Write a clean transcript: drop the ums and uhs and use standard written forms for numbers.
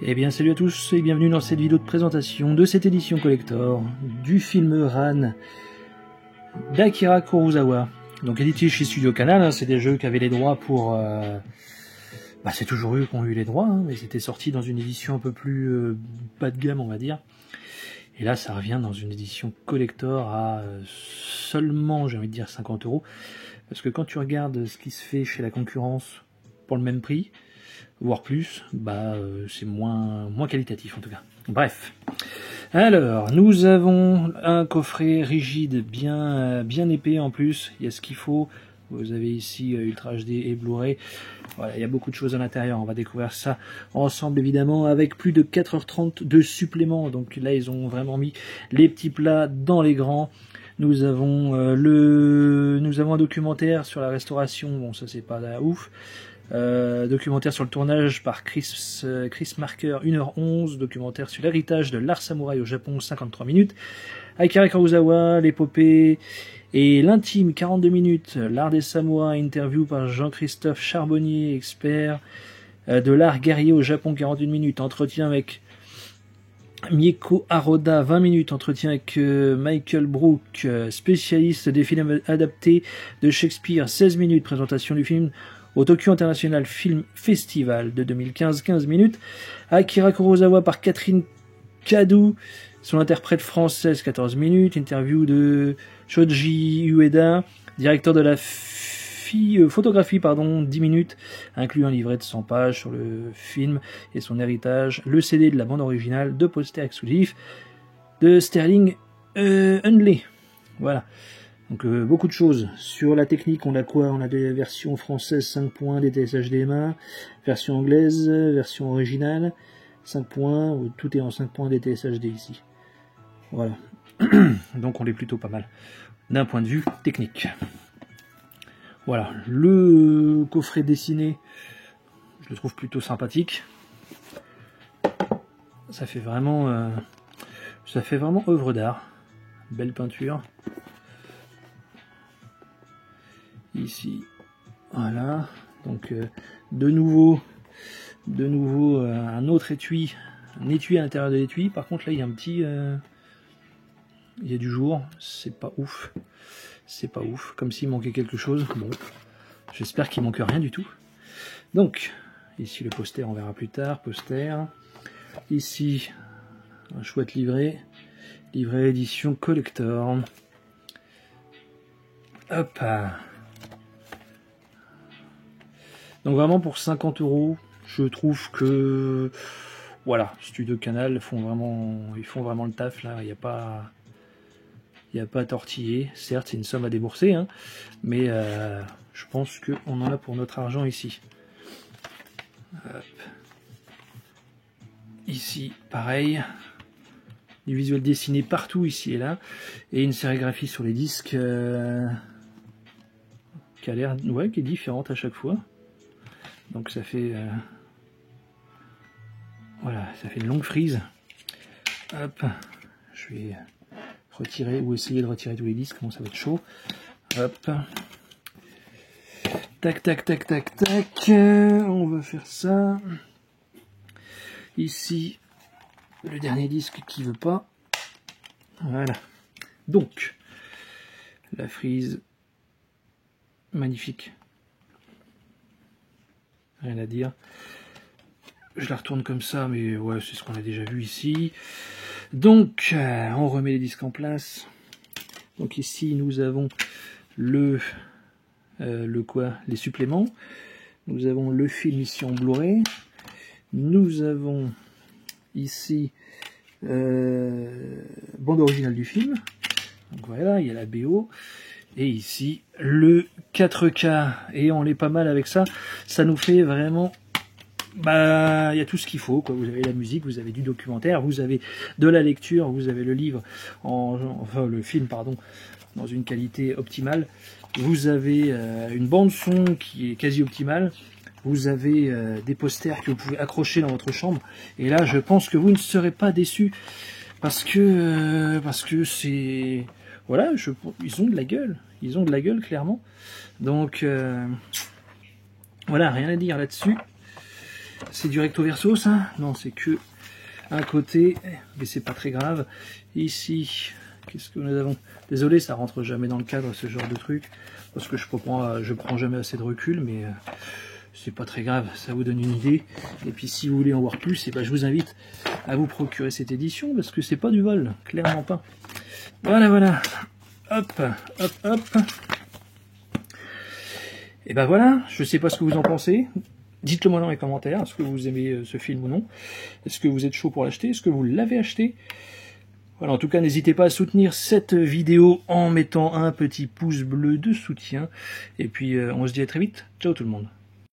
Eh bien salut à tous et bienvenue dans cette vidéo de présentation de cette édition collector du film Ran d'Akira Kurosawa. Donc édité chez Studio Canal, hein, c'est des jeux qui avaient les droits pour... c'est toujours eux qui ont eu les droits, hein, mais c'était sorti dans une édition un peu plus bas de gamme on va dire. Et là ça revient dans une édition collector à seulement, j'ai envie de dire 50 €. Parce que quand tu regardes ce qui se fait chez la concurrence pour le même prix, voire plus, c'est moins qualitatif en tout cas. Bref. Alors, nous avons un coffret rigide, bien épais en plus, il y a ce qu'il faut. Vous avez ici Ultra HD et Blu-ray. Voilà, il y a beaucoup de choses à l'intérieur, on va découvrir ça ensemble évidemment, avec plus de 4h30 de suppléments. Donc là, ils ont vraiment mis les petits plats dans les grands. Nous avons un documentaire sur la restauration, bon ça c'est pas la ouf. Documentaire sur le tournage par Chris Marker, 1h11, documentaire sur l'héritage de l'art samouraï au Japon, 53 minutes, Akira Kurosawa, l'épopée et l'intime, 42 minutes, l'art des samouraïs, interview par Jean-Christophe Charbonnier, expert de l'art guerrier au Japon, 41 minutes, entretien avec Mieko Haroda, 20 minutes, entretien avec Michael Brook, spécialiste des films adaptés de Shakespeare, 16 minutes, présentation du film au Tokyo International Film Festival de 2015, 15 minutes. Akira Kurosawa par Catherine Kadou, son interprète française, 14 minutes. Interview de Shoji Ueda, directeur de la photographie, 10 minutes, inclut un livret de 100 pages sur le film et son héritage, le CD de la bande originale, deux posters exclusifs de Sterling Hundley. Voilà. Donc beaucoup de choses. Sur la technique, on a quoi? On a des versions françaises 5 points, DTS HDMI, version anglaise, version originale, 5 points, tout est en 5 points DTS HD ici. Voilà. Donc on est plutôt pas mal d'un point de vue technique. Voilà, le coffret dessiné, je le trouve plutôt sympathique. Ça fait vraiment œuvre d'art. Belle peinture. Ici, voilà, donc de nouveau un autre étui, un étui à l'intérieur de l'étui. Par contre là il y a un petit, il y a du jour, c'est pas ouf, comme s'il manquait quelque chose. Bon, j'espère qu'il manque rien du tout. Donc ici le poster, on verra plus tard, poster. Ici un chouette livret édition collector. Hop. Donc vraiment pour 50 €, je trouve que voilà, Studio Canal ils font vraiment le taf là. Il n'y a pas à tortiller. Certes, c'est une somme à débourser, hein, mais je pense qu'on en a pour notre argent ici. Hop. Ici, pareil, du visuel dessiné partout ici et là, et une sérigraphie sur les disques qui a l'air, qui est différente à chaque fois. Donc ça fait voilà, ça fait une longue frise. Hop, je vais retirer ou essayer de retirer tous les disques, comment ça va être chaud. Hop, tac tac tac tac tac, on va faire ça. Ici le dernier disque qui veut pas. Voilà. Donc la frise magnifique. Rien à dire. Je la retourne comme ça, mais ouais, c'est ce qu'on a déjà vu ici. Donc, on remet les disques en place. Donc ici, nous avons les suppléments. Nous avons le film ici en Blu-ray. Nous avons ici bande originale du film. Donc voilà, il y a la BO. Et ici, le 4K, et on est pas mal avec ça. Ça nous fait vraiment... il y a tout ce qu'il faut, quoi. Vous avez la musique, vous avez du documentaire, vous avez de la lecture, vous avez le livre, le film, pardon, dans une qualité optimale. Vous avez une bande-son qui est quasi optimale. Vous avez des posters que vous pouvez accrocher dans votre chambre. Et là, je pense que vous ne serez pas déçus. Parce que c'est... Voilà, ils ont de la gueule, clairement. Donc, voilà, rien à dire là-dessus. C'est du recto verso, ça? Non, c'est que un côté, mais c'est pas très grave. Ici, qu'est-ce que nous avons? Désolé, ça rentre jamais dans le cadre, ce genre de truc, parce que je prends jamais assez de recul, mais c'est pas très grave, ça vous donne une idée. Et puis si vous voulez en voir plus, et ben, je vous invite à vous procurer cette édition, parce que c'est pas du vol, clairement pas. Voilà, voilà. Hop, hop, hop. Et ben voilà, je sais pas ce que vous en pensez. Dites-le moi dans les commentaires, est-ce que vous aimez ce film ou non? Est-ce que vous êtes chaud pour l'acheter? Est-ce que vous l'avez acheté? Voilà, en tout cas, n'hésitez pas à soutenir cette vidéo en mettant un petit pouce bleu de soutien. Et puis, on se dit à très vite. Ciao tout le monde.